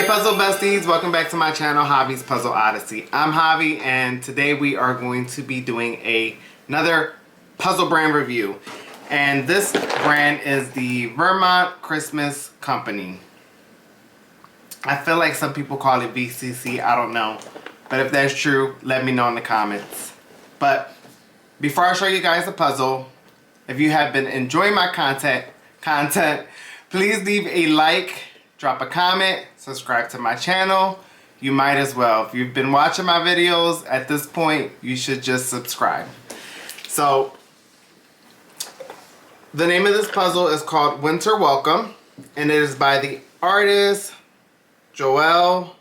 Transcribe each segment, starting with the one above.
puzzle besties, welcome back to my channel, Javi's Puzzle Odyssey. I'm Javi, and today we are going to be doing another puzzle brand review. And this brand is the Vermont Christmas Company. I feel like some people call it VCC, I don't know. But if that's true, let me know in the comments. But before I show you guys the puzzle, if you have been enjoying my content, please leave a like, drop a comment, subscribe to my channel. You might as well. If you've been watching my videos at this point, you should just subscribe. So, the name of this puzzle is called Winter Welcome, and it is by the artist Joel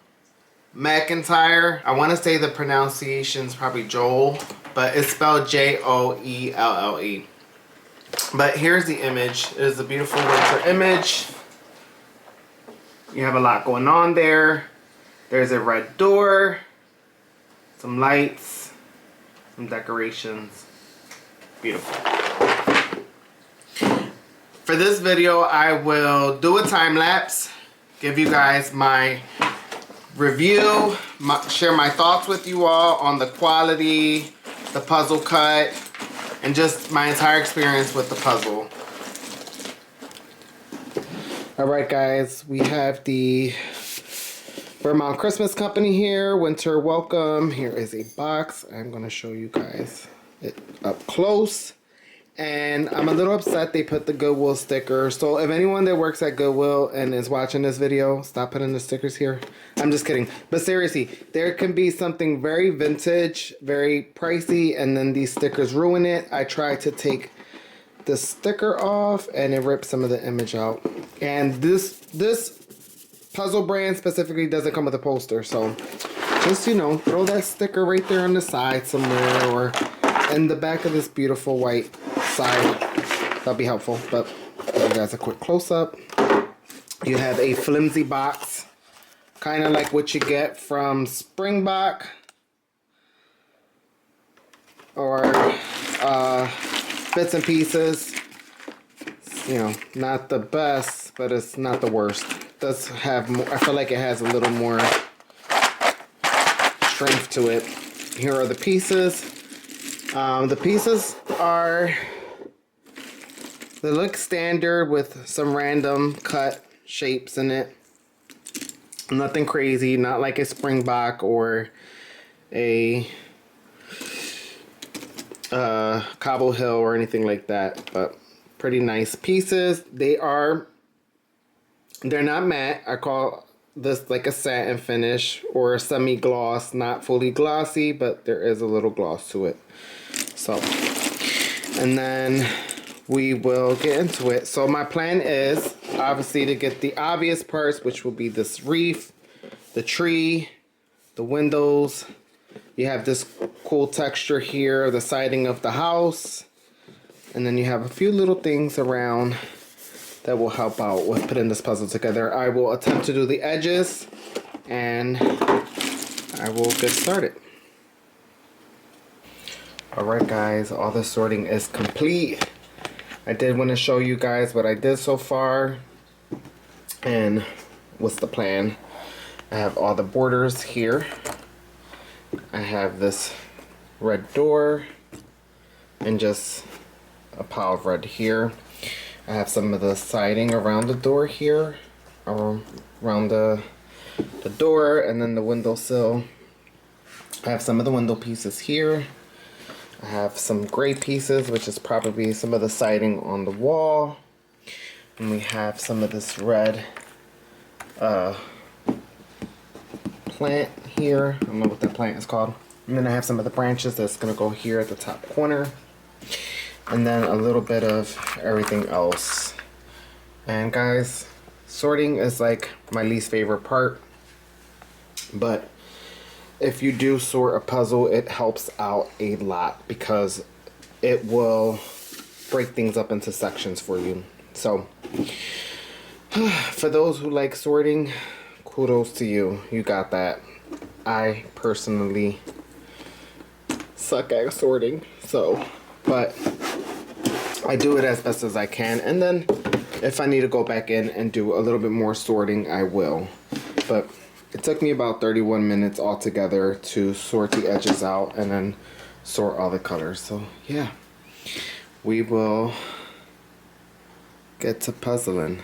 McIntyre. I want to say the pronunciation is probably Joel, but it's spelled Joelle. But here's the image. It is a beautiful winter image. You have a lot going on there. There's a red door, some lights, some decorations. Beautiful. For this video, I will do a time lapse, give you guys my review, share my thoughts with you all on the quality, the puzzle cut, and just my entire experience with the puzzle. Alright guys, we have the Vermont Christmas Company here, Winter Welcome. Here is a box. I'm going to show you guys it up close. And I'm a little upset they put the Goodwill sticker. So if anyone that works at Goodwill and is watching this video, stop putting the stickers here. I'm just kidding. But seriously, there can be something very vintage, very pricey, and then these stickers ruin it. I tried to take the sticker off and it ripped some of the image out. And this puzzle brand specifically doesn't come with a poster, so just, you know, throw that sticker right there on the side somewhere or in the back of this beautiful white side. That'll be helpful. But I'll give you guys a quick close-up. You have a flimsy box, kind of like what you get from Springbok or Bits and Pieces. You know, not the best, but it's not the worst. It does have more, I feel like it has a little more strength to it. Here are the pieces. The pieces are, they look standard with some random cut shapes in it. Nothing crazy, not like a Springbok or a Cobble Hill or anything like that, but pretty nice pieces. They're not matte. I call this like a satin finish or a semi-gloss, not fully glossy, but there is a little gloss to it. So, and then we will get into it. So my plan is obviously to get the obvious parts, which will be this wreath, the tree, the windows. You have this cool texture here, the siding of the house. And then you have a few little things around that will help out with putting this puzzle together. I will attempt to do the edges and I will get started. Alright guys, all the sorting is complete. I did want to show you guys what I did so far and what's the plan. I have all the borders here. I have this red door and just a pile of red here. I have some of the siding around the door here, around the door, and then the windowsill. I have some of the window pieces here. I have some gray pieces, which is probably some of the siding on the wall. And we have some of this red plant here. I don't know what that plant is called. And then I have some of the branches that's going to go here at the top corner. And then a little bit of everything else. And guys, sorting is like my least favorite part. But if you do sort a puzzle, it helps out a lot because it will break things up into sections for you. So, for those who like sorting, kudos to you. You got that. I personally suck at sorting, so, but I do it as best as I can, and then if I need to go back in and do a little bit more sorting, I will. but it took me about 31 minutes altogether to sort the edges out and then sort all the colors. So yeah, we will get to puzzling.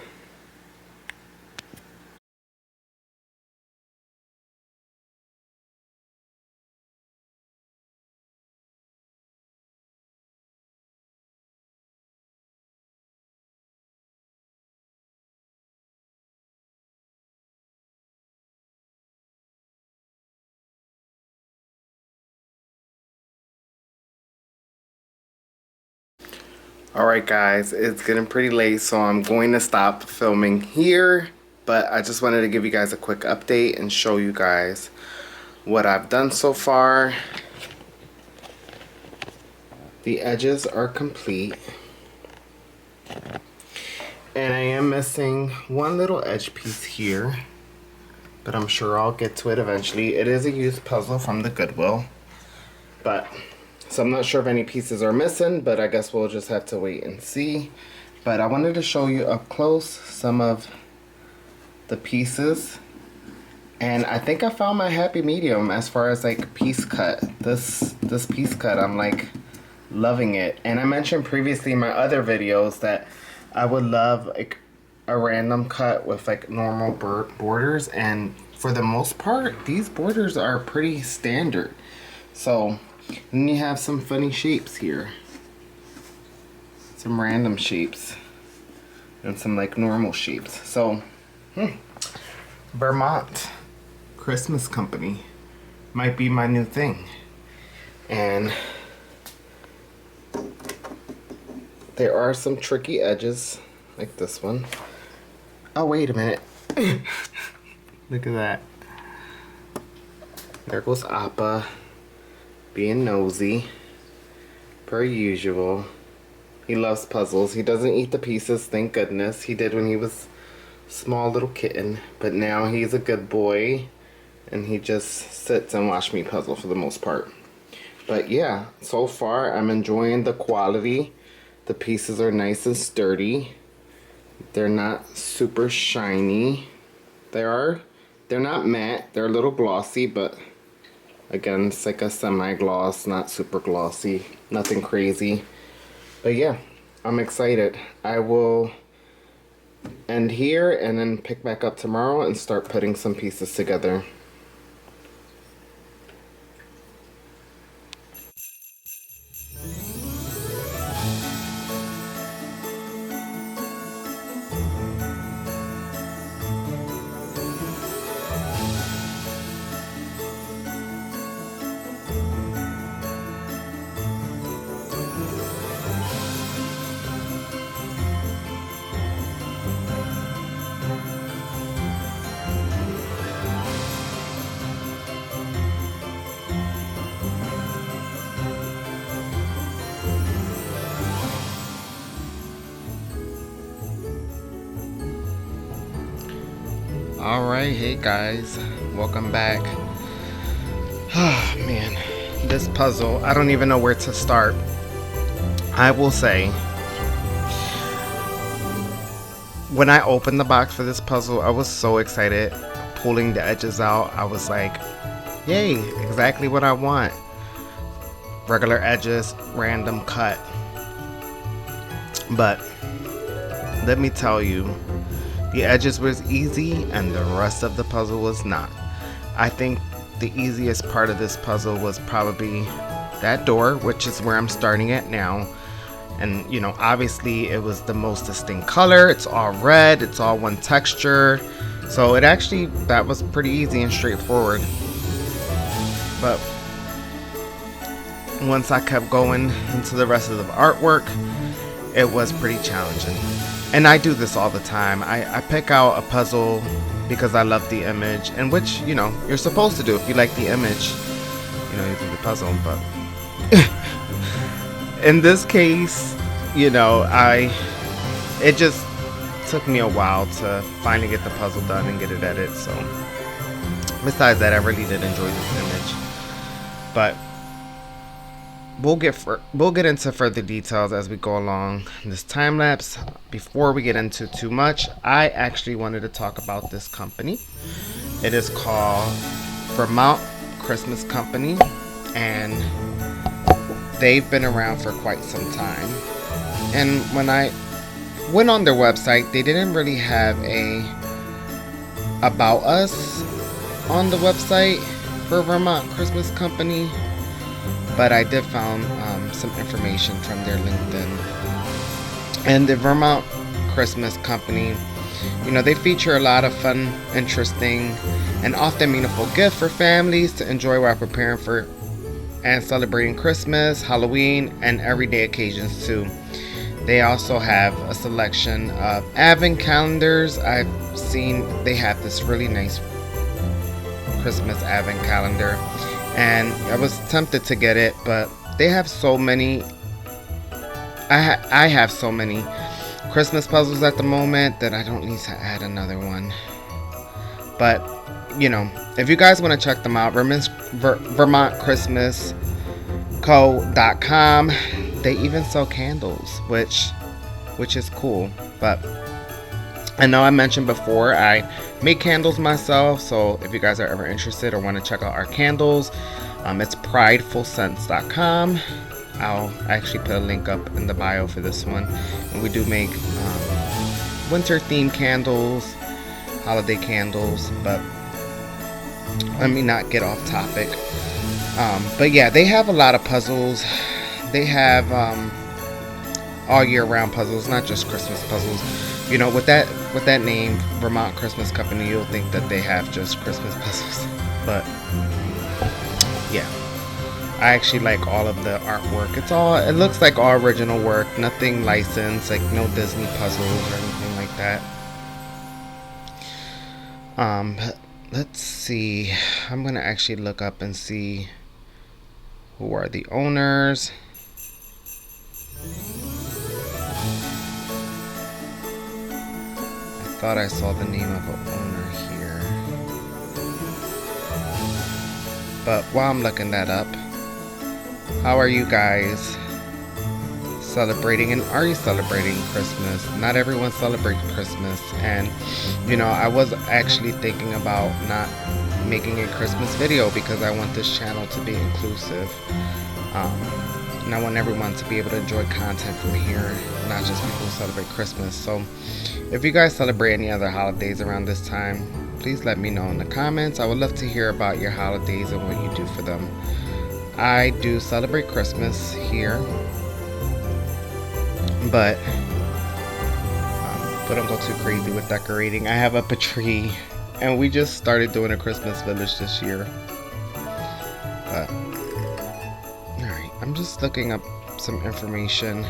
Alright guys, it's getting pretty late, so I'm going to stop filming here, but I just wanted to give you guys a quick update and show you guys what I've done so far. The edges are complete, and I am missing one little edge piece here, but I'm sure I'll get to it eventually. It is a used puzzle from the Goodwill, so I'm not sure if any pieces are missing, but I guess we'll just have to wait and see. But I wanted to show you up close some of the pieces, and I think I found my happy medium as far as like piece cut. This piece cut, I'm like loving it. And I mentioned previously in my other videos that I would love like a random cut with like normal borders, and for the most part these borders are pretty standard. So then you have some funny shapes here, some random shapes, and some like normal shapes. So Vermont Christmas Company might be my new thing. And there are some tricky edges like this one. Oh, wait a minute. Look at that. There goes Appa being nosy per usual. He loves puzzles. He doesn't eat the pieces, thank goodness. He did when he was a small little kitten, but now he's a good boy and he just sits and watches me puzzle for the most part. But yeah, so far I'm enjoying the quality. The pieces are nice and sturdy. They're not super shiny. They're not matte. They're a little glossy, but again, it's like a semi-gloss, not super glossy, nothing crazy. But yeah, I'm excited. I will end here and then pick back up tomorrow and start putting some pieces together. Alright, hey guys, welcome back. Oh man, this puzzle, I don't even know where to start. I will say, when I opened the box for this puzzle, I was so excited. Pulling the edges out, I was like, yay, exactly what I want. Regular edges, random cut. But let me tell you, the edges was easy and the rest of the puzzle was not. I think the easiest part of this puzzle was probably that door, which is where I'm starting at now. And you know, obviously it was the most distinct color. It's all red, it's all one texture. So it actually, that was pretty easy and straightforward. But once I kept going into the rest of the artwork, it was pretty challenging. And I do this all the time. I pick out a puzzle because I love the image, and which, you know, you're supposed to do. If you like the image, you know, you do the puzzle. But in this case, you know, it just took me a while to finally get the puzzle done and get it edited. So besides that, I really did enjoy this image. But we'll get into further details as we go along this time lapse. Before we get into too much, I actually wanted to talk about this company. It is called Vermont Christmas Company, and they've been around for quite some time. And when I went on their website, they didn't really have a about us on the website for Vermont Christmas Company, but I did found some information from their LinkedIn. And the Vermont Christmas Company, you know, they feature a lot of fun, interesting, and often meaningful gifts for families to enjoy while preparing for and celebrating Christmas, Halloween, and everyday occasions too. They also have a selection of advent calendars. I've seen they have this really nice Christmas advent calendar, and I was tempted to get it, but they have so many. I have so many Christmas puzzles at the moment that I don't need to add another one. But you know, if you guys want to check them out, VermontChristmasCo.com. They even sell candles, which is cool. But I know I mentioned before I make candles myself, so if you guys are ever interested or want to check out our candles, it's pridefulscents.com. I'll actually put a link up in the bio for this one. And we do make winter themed candles, holiday candles, but let me not get off topic. But yeah, they have a lot of puzzles. They have all year round puzzles, not just Christmas puzzles. You know, with that name, Vermont Christmas Company, you'll think that they have just Christmas puzzles. But yeah, I actually like all of the artwork. It looks like all original work, nothing licensed, like no Disney puzzles or anything like that. But let's see. I'm gonna actually look up and see who are the owners. I thought I saw the name of an owner here. But while I'm looking that up, how are you guys celebrating, and are you celebrating Christmas? Not everyone celebrates Christmas, and you know, I was actually thinking about not making a Christmas video because I want this channel to be inclusive. And I want everyone to be able to enjoy content from here, not just people who celebrate Christmas. So if you guys celebrate any other holidays around this time, please let me know in the comments. I would love to hear about your holidays and what you do for them. I do celebrate Christmas here, but don't go too crazy with decorating. I have up a tree, and we just started doing a Christmas village this year. But alright, I'm just looking up some information,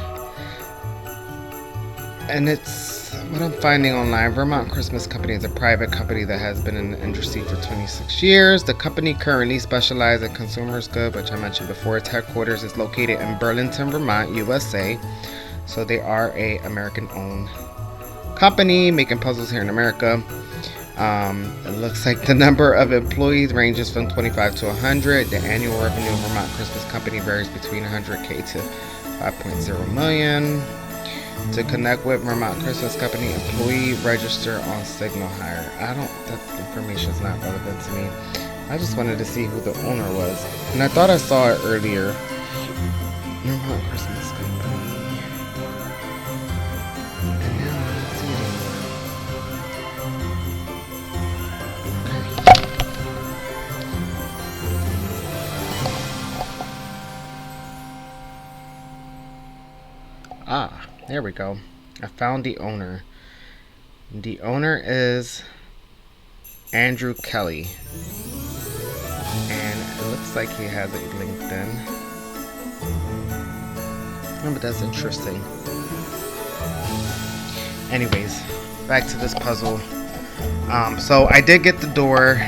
and it's what I'm finding online. Vermont Christmas Company is a private company that has been in the industry for 26 years. The company currently specializes in consumers goods, which I mentioned before. Its headquarters is located in Burlington, Vermont, USA. So they are a American-owned company making puzzles here in America. It looks like the number of employees ranges from 25 to 100. The annual revenue of Vermont Christmas Company varies between 100K to 5.0 million. To connect with Vermont Christmas Company, employee register on Signal Hire. That information is not relevant to me. I just wanted to see who the owner was, and I thought I saw it earlier. Vermont Christmas Company. And now I don't see it anymore. Okay. There we go. I found the owner. The owner is Andrew Kelly, and it looks like he has a LinkedIn. Oh, but that's interesting. Anyways, back to this puzzle. So I did get the door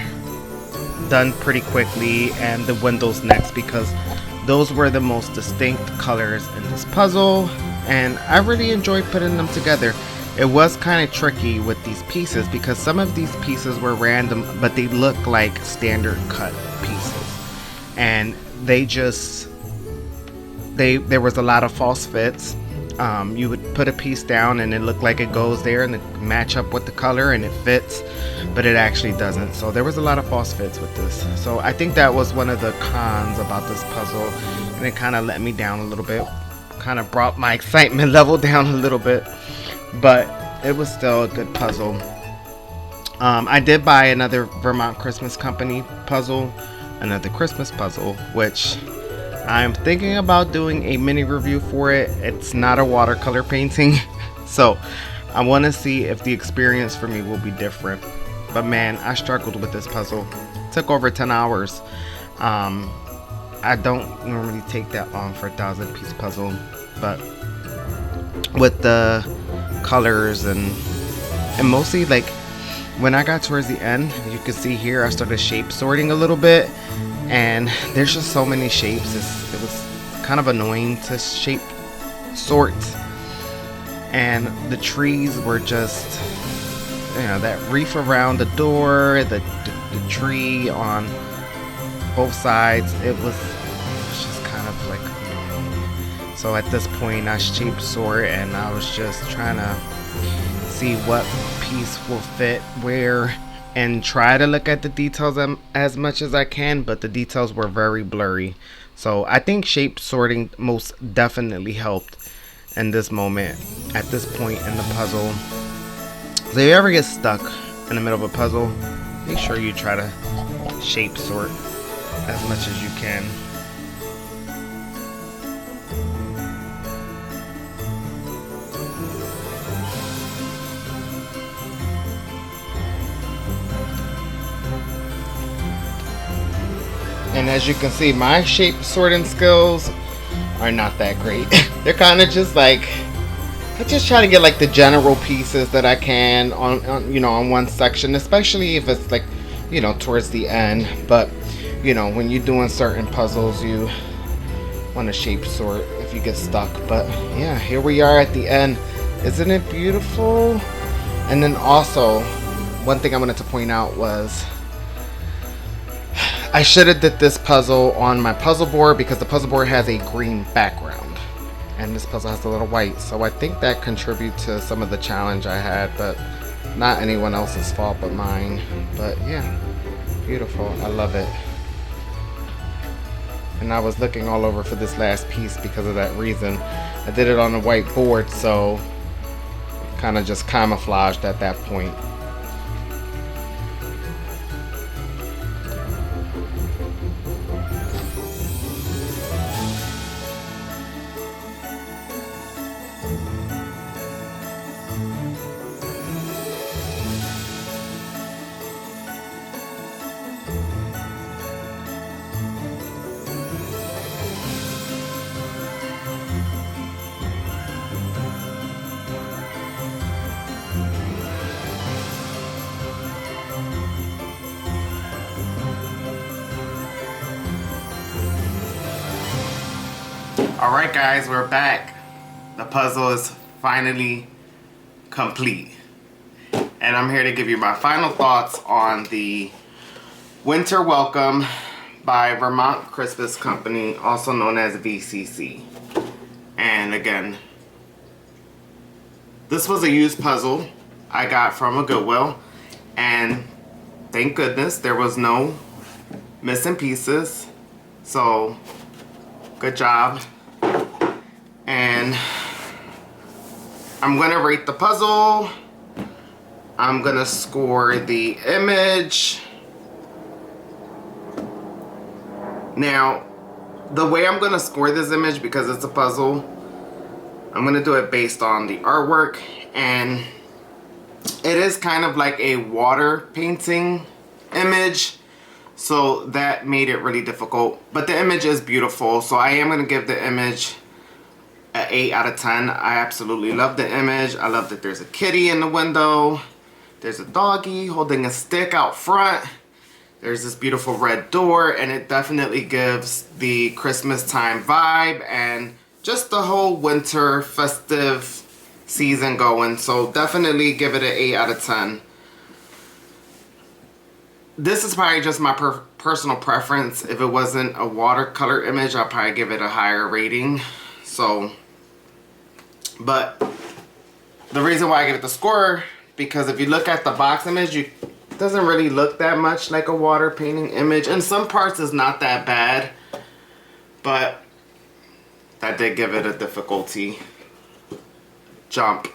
done pretty quickly, and the windows next, because those were the most distinct colors in this puzzle, and I really enjoyed putting them together. It was kind of tricky with these pieces because some of these pieces were random, but they look like standard cut pieces, and there was a lot of false fits, You would put a piece down and it looked like it goes there and it match up with the color and it fits, but it actually doesn't. So there was a lot of false fits with this. So I think that was one of the cons about this puzzle, and it kind of let me down a little bit. Kind of brought my excitement level down a little bit, but it was still a good puzzle. I did buy another Vermont Christmas Company puzzle, another Christmas puzzle, which I'm thinking about doing a mini review for it. It's not a watercolor painting, so I want to see if the experience for me will be different. But man, I struggled with this puzzle. It took over 10 hours. I don't normally take that long for a 1,000-piece puzzle, but with the colors and mostly like when I got towards the end, you can see here I started shape sorting a little bit, and there's just so many shapes. It was kind of annoying to shape sort, and the trees were just, you know, that reef around the door, the tree on both sides, it was just kind of like annoying. So at this point I shape sort, and I was just trying to see what piece will fit where and try to look at the details as much as I can, but the details were very blurry. So I think shape sorting most definitely helped in this moment, at this point in the puzzle. So if you ever get stuck in the middle of a puzzle, make sure you try to shape sort as much as you can. And as you can see, my shape sorting skills are not that great. They're kind of just like, I just try to get like the general pieces that I can on you know, on one section, especially if it's like, you know, towards the end. But you know, when you're doing certain puzzles, you want to shape sort if you get stuck. But yeah, here we are at the end. Isn't it beautiful? And then also, one thing I wanted to point out was I should have did this puzzle on my puzzle board, because the puzzle board has a green background and this puzzle has a little white. So I think that contributes to some of the challenge I had, but not anyone else's fault but mine. But yeah, beautiful. I love it. And I was looking all over for this last piece because of that reason. I did it on a white board, so kind of just camouflaged at that point. Alright guys, we're back. The puzzle is finally complete. And I'm here to give you my final thoughts on the Winter Welcome by Vermont Christmas Company, also known as VCC. And again, this was a used puzzle I got from a Goodwill, and thank goodness there was no missing pieces. So good job. And I'm gonna rate the puzzle. I'm gonna score the image. Now, the way I'm gonna score this image, because it's a puzzle, I'm gonna do it based on the artwork, and it is kind of like a water painting image, so that made it really difficult. But the image is beautiful, so I am gonna give the image an 8 out of 10. I absolutely love the image. I love that there's a kitty in the window. There's a doggy holding a stick out front. There's this beautiful red door, and it definitely gives the Christmas time vibe and just the whole winter festive season going. So definitely give it an 8 out of 10. This is probably just my personal preference. If it wasn't a watercolor image, I'll probably give it a higher rating. So But the reason why I give it the score, because if you look at the box image, it doesn't really look that much like a water painting image. In some parts it's not that bad, but I did give it a difficulty jump.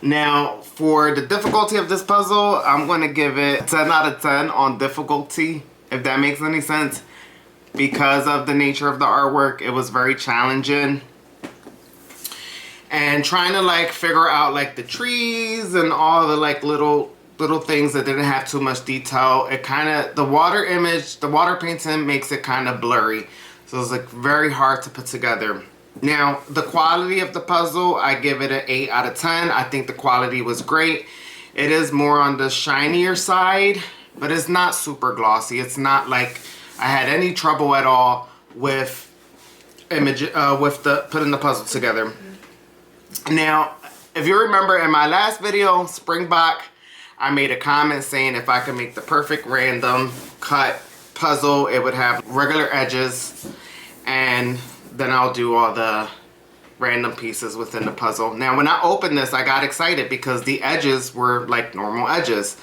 Now, for the difficulty of this puzzle, I'm going to give it 10 out of 10 on difficulty, if that makes any sense. Because of the nature of the artwork, it was very challenging. And trying to like figure out like the trees and all the like little things that didn't have too much detail, it kind of, the water image, the water painting makes it kind of blurry. So it's like very hard to put together. Now, the quality of the puzzle, I give it an 8 out of 10. I think the quality was great. It is more on the shinier side, but it's not super glossy. It's not like I had any trouble at all with putting the puzzle together. Now, if you remember in my last video, Springbok, I made a comment saying if I could make the perfect random cut puzzle, it would have regular edges, and then I'll do all the random pieces within the puzzle. Now, when I opened this, I got excited because the edges were like normal edges,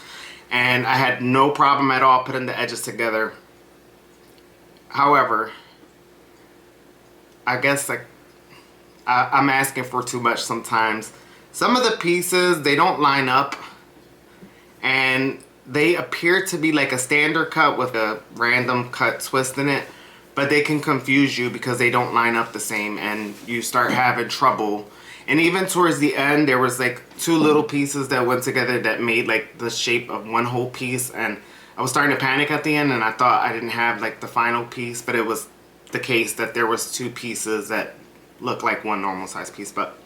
and I had no problem at all putting the edges together. However, I guess like I'm asking for too much sometimes. Some of the pieces, they don't line up, and they appear to be like a standard cut with a random cut twist in it, but they can confuse you because they don't line up the same, and you start having trouble. And even towards the end, there was like 2 little pieces that went together that made like the shape of one whole piece, and I was starting to panic at the end, and I thought I didn't have like the final piece, but it was the case that there was 2 pieces that looked like one normal size piece. But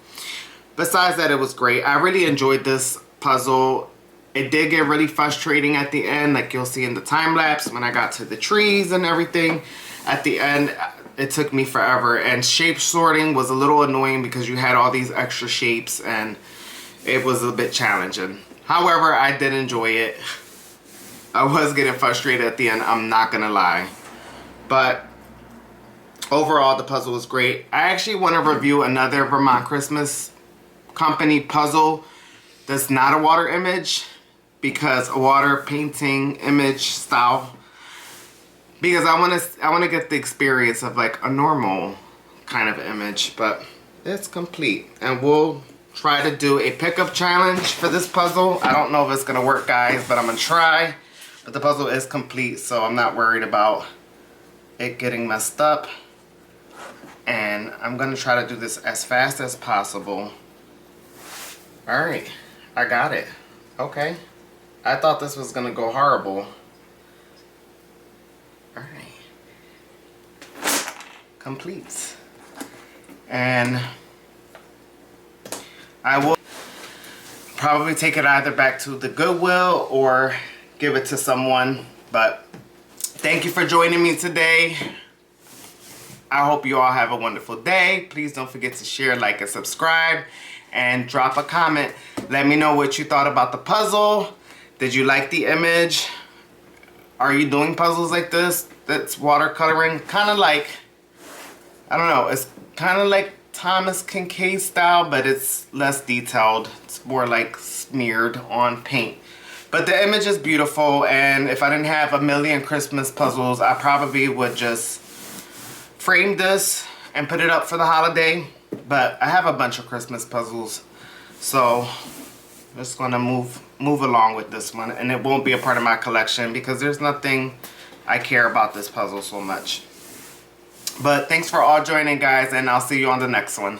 besides that, it was great. I really enjoyed this puzzle. It did get really frustrating at the end, like you'll see in the time lapse when I got to the trees and everything. At the end, it took me forever, and shape sorting was a little annoying because you had all these extra shapes and it was a bit challenging. However, I did enjoy it. I was getting frustrated at the end, I'm not gonna lie. But overall, the puzzle was great. I actually want to review another Vermont Christmas Company puzzle that's not a water image, because a water painting image style, because I want to get the experience of like a normal kind of image. But it's complete, and we'll try to do a pickup challenge for this puzzle. I don't know if it's gonna work, guys, but I'm gonna try. But the puzzle is complete, so I'm not worried about it getting messed up. And I'm gonna try to do this as fast as possible. All right, I got it. Okay, I thought this was gonna go horrible. All right, complete. And I will probably take it either back to the Goodwill or give it to someone. But thank you for joining me today. I hope you all have a wonderful day. Please don't forget to share, like, and subscribe, and drop a comment. Let me know what you thought about the puzzle. Did you like the image? Are you doing puzzles like this that's watercoloring? Kind of like, I don't know, it's kind of like Thomas Kincaid style, but it's less detailed. It's more like smeared on paint. But the image is beautiful, and if I didn't have a million Christmas puzzles, I probably would just frame this and put it up for the holiday. But I have a bunch of Christmas puzzles, so I'm just gonna move along with this one, and it won't be a part of my collection because there's nothing I care about this puzzle so much. But thanks for all joining, guys, and I'll see you on the next one.